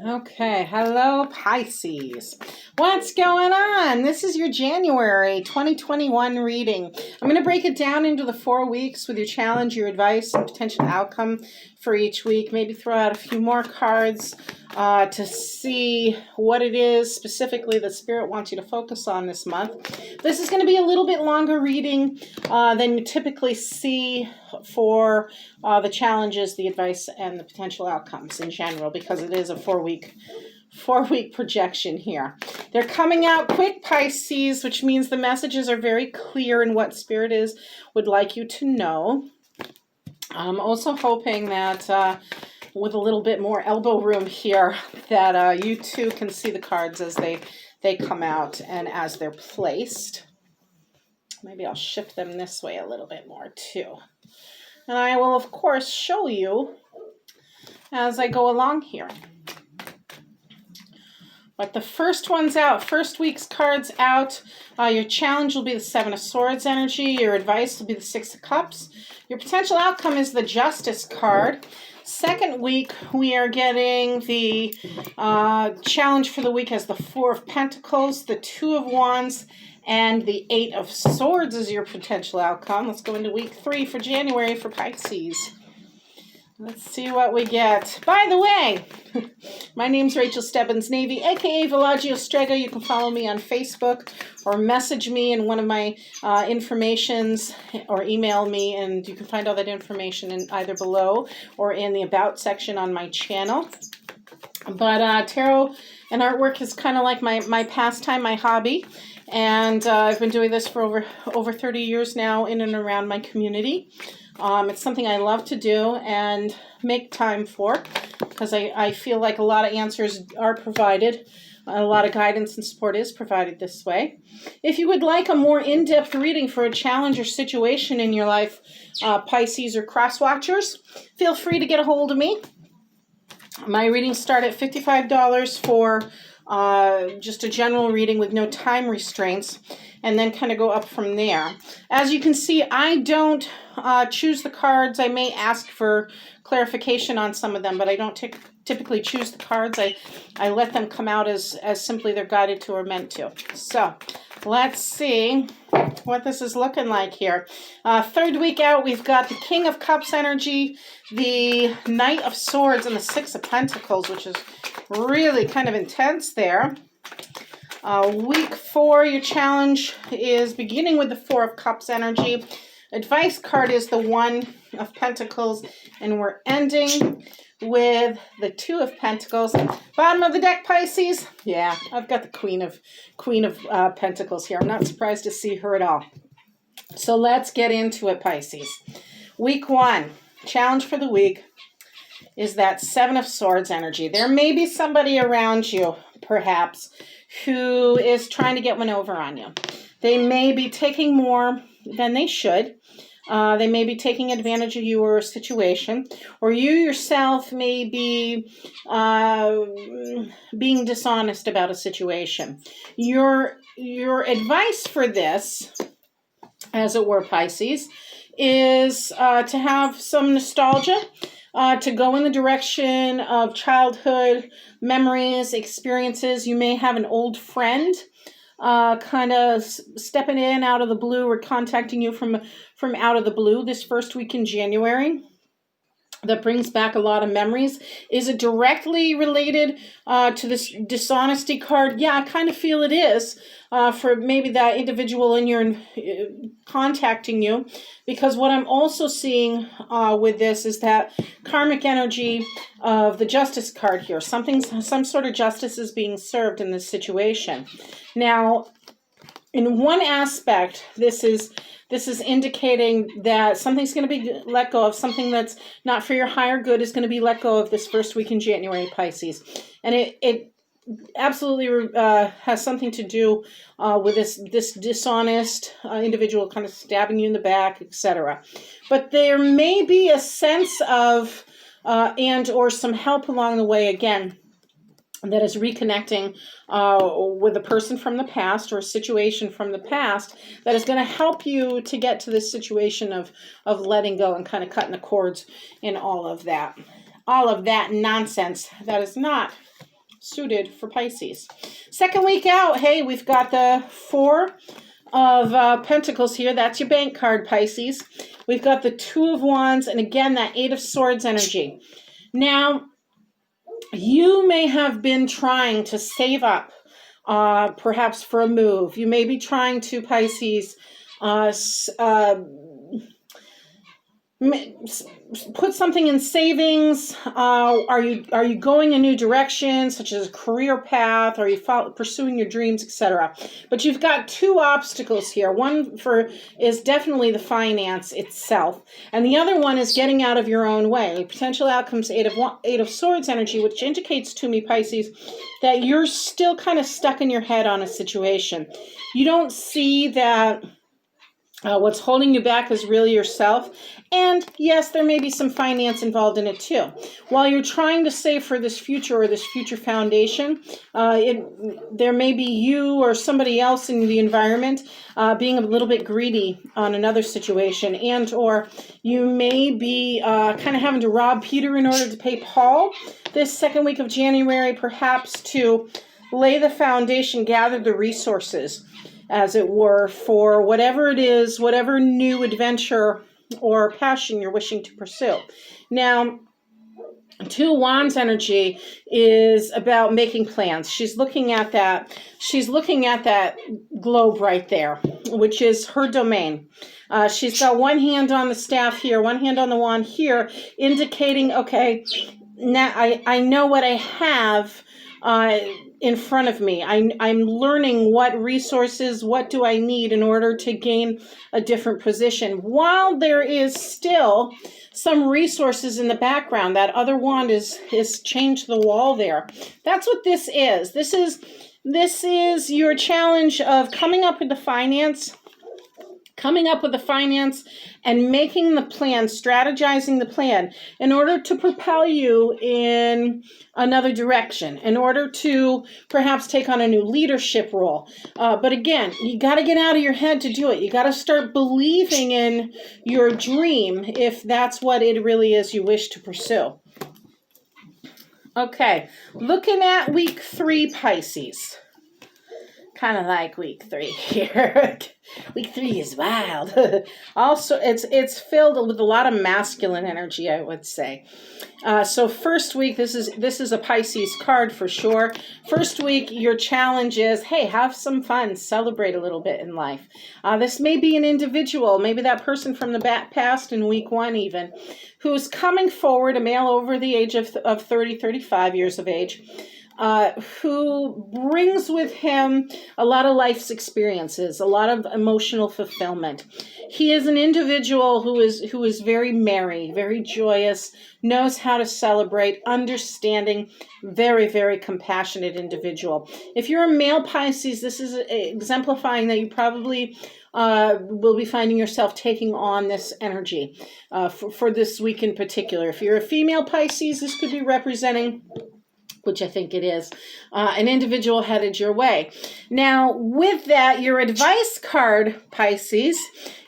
Okay, hello Pisces. What's going on? This is your January 2021 reading. I'm going to break it down into the 4 weeks with your challenge, your advice, and potential outcome for each week. Maybe throw out a few more cards to see what it is specifically the Spirit wants you to focus on this month. This is going to be a little bit longer reading than you typically see for the challenges, the advice, and the potential outcomes in general, because it is a 4-week projection here. They're coming out quick, Pisces, which means the messages are very clear in what Spirit would like you to know. I'm also hoping that with a little bit more elbow room here, that you too can see the cards as they come out and as they're placed. Maybe I'll shift them this way a little bit more too. And I will, of course, show you as I go along here. But the first one's out, first week's card's out. Your challenge will be the Seven of Swords energy. Your advice will be the Six of Cups. Your potential outcome is the Justice card. Second week, we are getting the challenge for the week as the Four of Pentacles, the Two of Wands, and the Eight of Swords is your potential outcome. Let's go into week 3 for January for Pisces. Let's see what we get. By the way, my name's Rachel Stebbins Navy, aka Villagio Strega. You can follow me on Facebook or message me in one of my informations or email me, and you can find all that information in either below or in the About section on my channel. But tarot and artwork is kind of like my pastime, my hobby. And I've been doing this for over 30 years now in and around my community. It's something I love to do and make time for, because I feel like a lot of answers are provided. A lot of guidance and support is provided this way. If you would like a more in-depth reading for a challenge or situation in your life, Pisces or cross watchers, feel free to get a hold of me. My readings start at $55 for just a general reading with no time restraints, and then kind of go up from there. As you can see, I don't choose the cards. I may ask for clarification on some of them, but I don't typically choose the cards. I let them come out as simply they're guided to or meant to. So let's see what this is looking like here. Third week out, we've got the King of Cups energy, the Knight of Swords, and the Six of Pentacles, which is really kind of intense there. Week 4, your challenge is beginning with the Four of Cups energy. Advice card is the One of Pentacles, and we're ending with the Two of Pentacles. Bottom of the deck, Pisces. Yeah, I've got the Queen of Pentacles here. I'm not surprised to see her at all. So let's get into it, Pisces. Week 1, challenge for the week is that Seven of Swords energy. There may be somebody around you, perhaps, who is trying to get one over on you. They may be taking more than they should. They may be taking advantage of your situation, or you yourself may be being dishonest about a situation. Your advice for this, as it were, Pisces, is to have some nostalgia, to go in the direction of childhood memories, experiences. You may have an old friend kind of stepping in out of the blue or contacting you from out of the blue this first week in January. That brings back a lot of memories. Is it directly related to this dishonesty card? Yeah, I kind of feel it is for maybe that individual in your contacting you, because what I'm also seeing with this is that karmic energy of the Justice card here. Some sort of justice is being served in this situation. Now, in one aspect, this is indicating that something's going to be let go of. Something that's not for your higher good is going to be let go of this first week in January, Pisces. And it absolutely has something to do with this dishonest individual kind of stabbing you in the back, etc. But there may be a sense of and or some help along the way, again, that is reconnecting with a person from the past or a situation from the past that is going to help you to get to this situation of letting go and kind of cutting the cords in all of that nonsense that is not suited for Pisces. Second week out, hey, we've got the Four of Pentacles here. That's your bank card, Pisces. We've got the Two of Wands, and again, that Eight of Swords energy. Now, you may have been trying to save up, perhaps for a move. You may be trying to, Pisces, put something in savings. Are you going a new direction, such as a career path? Are you pursuing your dreams, etc.? But you've got two obstacles here. One is definitely the finance itself, and the other one is getting out of your own way. Potential outcomes: Eight of Swords energy, which indicates to me, Pisces, that you're still kind of stuck in your head on a situation. You don't see that. What's holding you back is really yourself. And yes, there may be some finance involved in it too. While you're trying to save for this future or this future foundation, there may be you or somebody else in the environment being a little bit greedy on another situation. And or you may be kind of having to rob Peter in order to pay Paul this second week of January, perhaps to lay the foundation, gather the resources, as it were, for whatever it is, whatever new adventure or passion you're wishing to pursue. Now, Two Wands energy is about making plans. She's looking at that. She's looking at that globe right there, which is her domain. She's got one hand on the staff here, one hand on the wand here, indicating, okay, now I know what I have in front of me. I'm learning what resources, what do I need in order to gain a different position. While there is still some resources in the background, that other wand is changed the wall there. That's what this is. This is your challenge of coming up with the finance and making the plan, strategizing the plan in order to propel you in another direction, in order to perhaps take on a new leadership role. But again, you got to get out of your head to do it. You got to start believing in your dream if that's what it really is you wish to pursue. Okay, looking at week 3, Pisces. Kind of like week 3 here. Week 3 is wild. Also, it's filled with a lot of masculine energy, I would say. So first week, this is a Pisces card for sure. First week, your challenge is, hey, have some fun, celebrate a little bit in life. This may be an individual, maybe that person from the past in week 1 even, who's coming forward, a male over the age of 30, 35 years of age, who brings with him a lot of life's experiences, a lot of emotional fulfillment. He is an individual who is very merry, very joyous, knows how to celebrate, understanding, very, very compassionate individual. If you're a male Pisces, this is exemplifying that you probably will be finding yourself taking on this energy for this week in particular. If you're a female Pisces, this could be representing, which I think it is, an individual headed your way. Now, with that, your advice card, Pisces,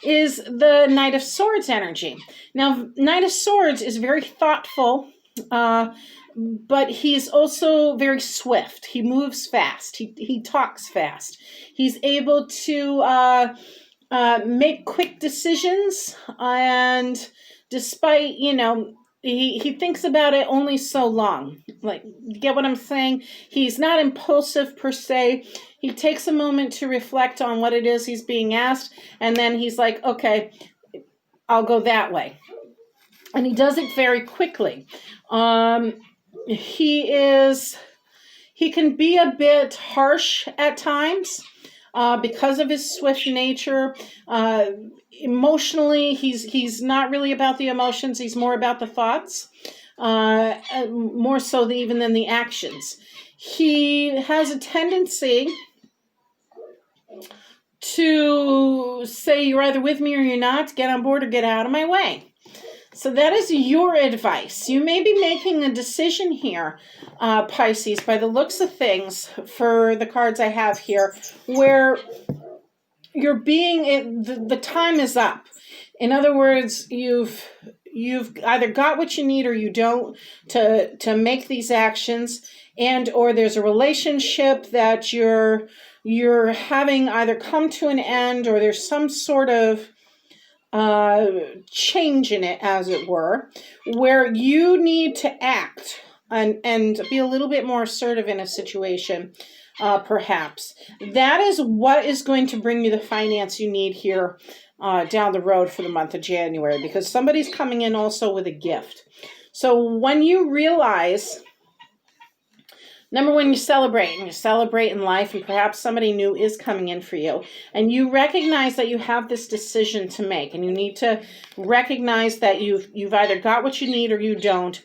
is the Knight of Swords energy. Now, Knight of Swords is very thoughtful, but he's also very swift. He moves fast. He talks fast. He's able to make quick decisions, and despite, he thinks about it only so long. Like, you get what I'm saying? He's not impulsive per se. He takes a moment to reflect on what it is he's being asked, and then he's like, okay, I'll go that way. And he does it very quickly. He can be a bit harsh at times because of his swift nature. Emotionally, he's not really about the emotions. He's more about the thoughts, more so even than the actions. He has a tendency to say, you're either with me or you're not, get on board or get out of my way. So that is your advice. You may be making a decision here, Pisces, by the looks of things, for the cards I have here, where you're the time is up. In other words, you've you've either got what you need or you don't to make these actions, and or there's a relationship that you're having either come to an end, or there's some sort of change in it, as it were, where you need to act and be a little bit more assertive in a situation, perhaps. That is what is going to bring you the finance you need here down the road for the month of January, because somebody's coming in also with a gift. So when you realize, number one, you celebrate in life, and perhaps somebody new is coming in for you, and you recognize that you have this decision to make, and you need to recognize that you've either got what you need or you don't,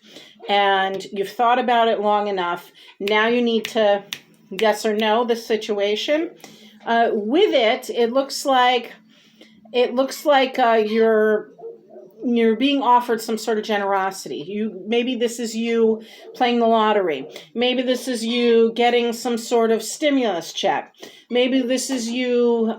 and you've thought about it long enough. Now you need to yes or no the situation. With it, it looks like you're being offered some sort of generosity. Maybe this is you playing the lottery. Maybe this is you getting some sort of stimulus check. Maybe this is you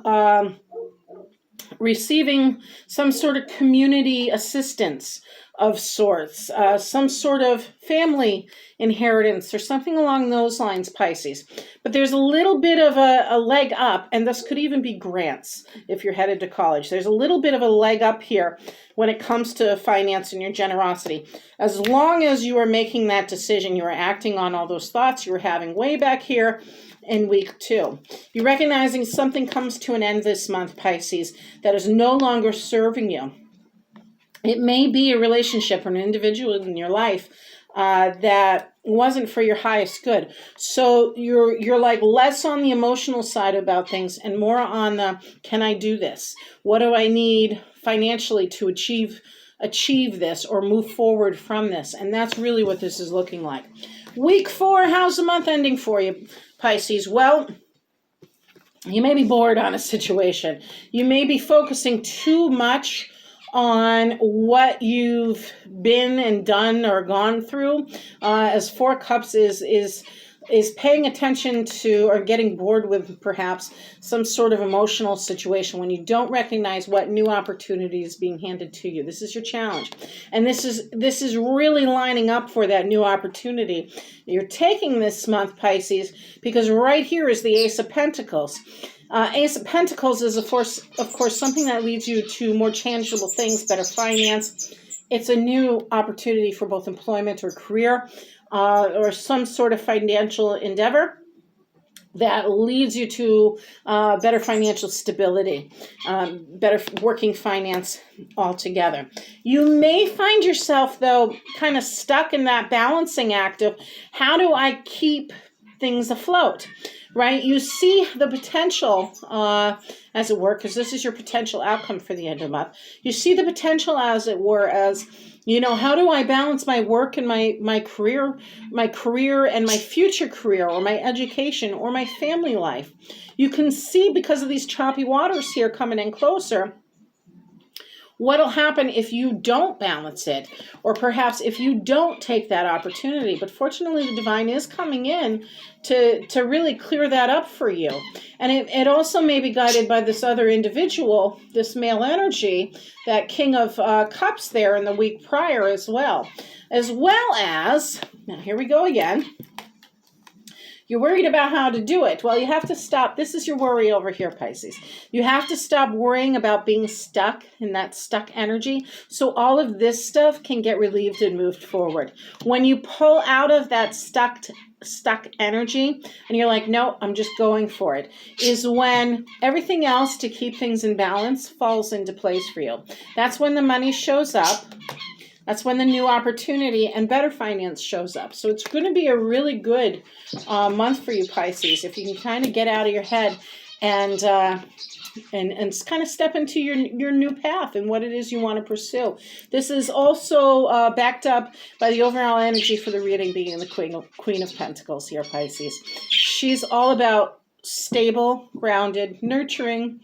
receiving some sort of community assistance of sorts, some sort of family inheritance or something along those lines, Pisces. But there's a little bit of a leg up, and this could even be grants if you're headed to college. There's a little bit of a leg up here when it comes to finance and your generosity. As long as you are making that decision, you are acting on all those thoughts you were having way back here in week 2. You're recognizing something comes to an end this month, Pisces, that is no longer serving you. It may be a relationship or an individual in your life that wasn't for your highest good. So you're like less on the emotional side about things and more on the, can I do this? What do I need financially to achieve this or move forward from this? And that's really what this is looking like. Week 4, how's the month ending for you, Pisces? Well, you may be bored on a situation. You may be focusing too much on what you've been and done or gone through, as 4 Cups is paying attention to or getting bored with perhaps some sort of emotional situation when you don't recognize what new opportunity is being handed to you. This is your challenge, and this is really lining up for that new opportunity you're taking this month, Pisces, because right here is the Ace of Pentacles. Ace of Pentacles is, of course, something that leads you to more tangible things, better finance. It's a new opportunity for both employment or career, or some sort of financial endeavor that leads you to better financial stability, better working finance altogether. You may find yourself, though, kind of stuck in that balancing act of, how do I keep things afloat? Right? You see the potential, as it were, because this is your potential outcome for the end of the month. You see the potential, as it were, as, how do I balance my work and my career and my future career, or my education, or my family life? You can see, because of these choppy waters here coming in closer, what'll happen if you don't balance it, or perhaps if you don't take that opportunity. But fortunately, the divine is coming in to really clear that up for you. And it also may be guided by this other individual, this male energy, that King of Cups there in the week prior as well. As now here we go again. You're worried about how to do it. Well, you have to stop. This is your worry over here, Pisces. You have to stop worrying about being stuck in that stuck energy, so all of this stuff can get relieved and moved forward. When you pull out of that stuck energy and you're like, no, I'm just going for it, is when everything else to keep things in balance falls into place for you. That's when the money shows up. That's when the new opportunity and better finance shows up. So it's going to be a really good month for you, Pisces, if you can kind of get out of your head and kind of step into your new path and what it is you want to pursue. This is also backed up by the overall energy for the reading being the Queen of Pentacles here, Pisces. She's all about stable, grounded, nurturing,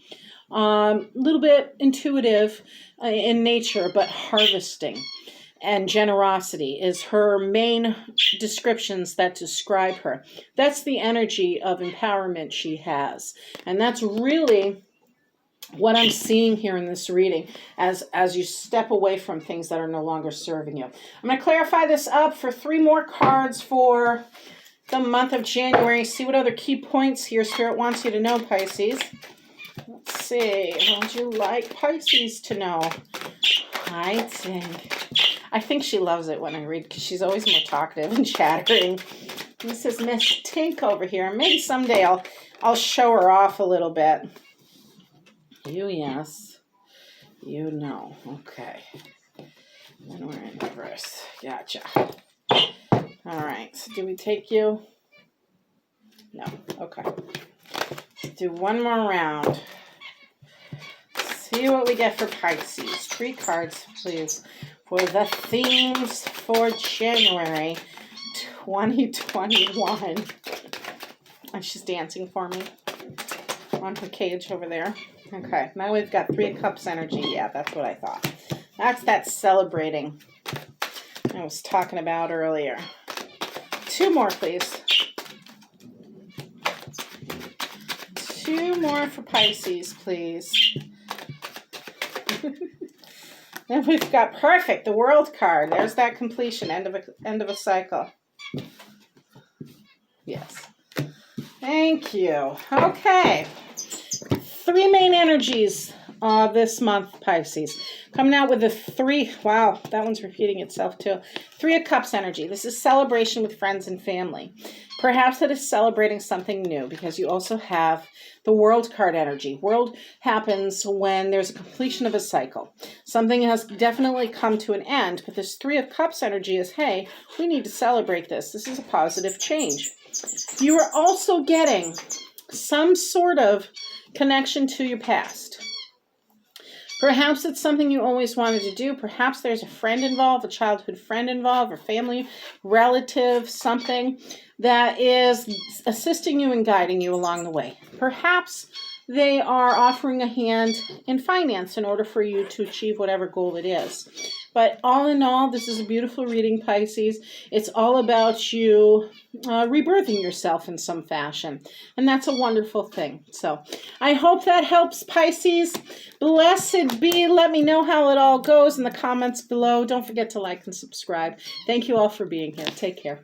little bit intuitive in nature, but harvesting. And generosity is her main descriptions that describe her. That's the energy of empowerment she has. And that's really what I'm seeing here in this reading as you step away from things that are no longer serving you. I'm going to clarify this up for 3 more cards for the month of January. See what other key points here Spirit wants you to know, Pisces. Let's see. What would you like Pisces to know? I think she loves it when I read because she's always more talkative and chattering. This is Miss Tink over here. Maybe someday I'll show her off a little bit. You, yes. You, no. Okay. And we're in reverse. Gotcha. All right. So do we take you? No. Okay. Let's do one more round. See what we get for Pisces. 3 cards, please, for the themes for January 2021. And she's dancing for me on her cage over there. Okay, now we've got 3 of Cups energy. Yeah, that's what I thought. That's that celebrating I was talking about earlier. 2 more, please. 2 more for Pisces, please. And we've got perfect, the World card. There's that completion, end of a cycle. Yes. Thank you. Okay. 3 main energies this month, Pisces. Coming out with the 3, wow, that one's repeating itself too. 3 of Cups energy. This is celebration with friends and family. Perhaps it is celebrating something new because you also have the World card energy. World happens when there's a completion of a cycle. Something has definitely come to an end, but this 3 of Cups energy is, hey, we need to celebrate this. This is a positive change. You are also getting some sort of connection to your past. Perhaps it's something you always wanted to do. Perhaps there's a friend involved, a childhood friend involved, or family, relative, something that is assisting you and guiding you along the way. Perhaps they are offering a hand in finance in order for you to achieve whatever goal it is. But all in all, this is a beautiful reading, Pisces. It's all about you rebirthing yourself in some fashion. And that's a wonderful thing. So I hope that helps, Pisces. Blessed be. Let me know how it all goes in the comments below. Don't forget to like and subscribe. Thank you all for being here. Take care.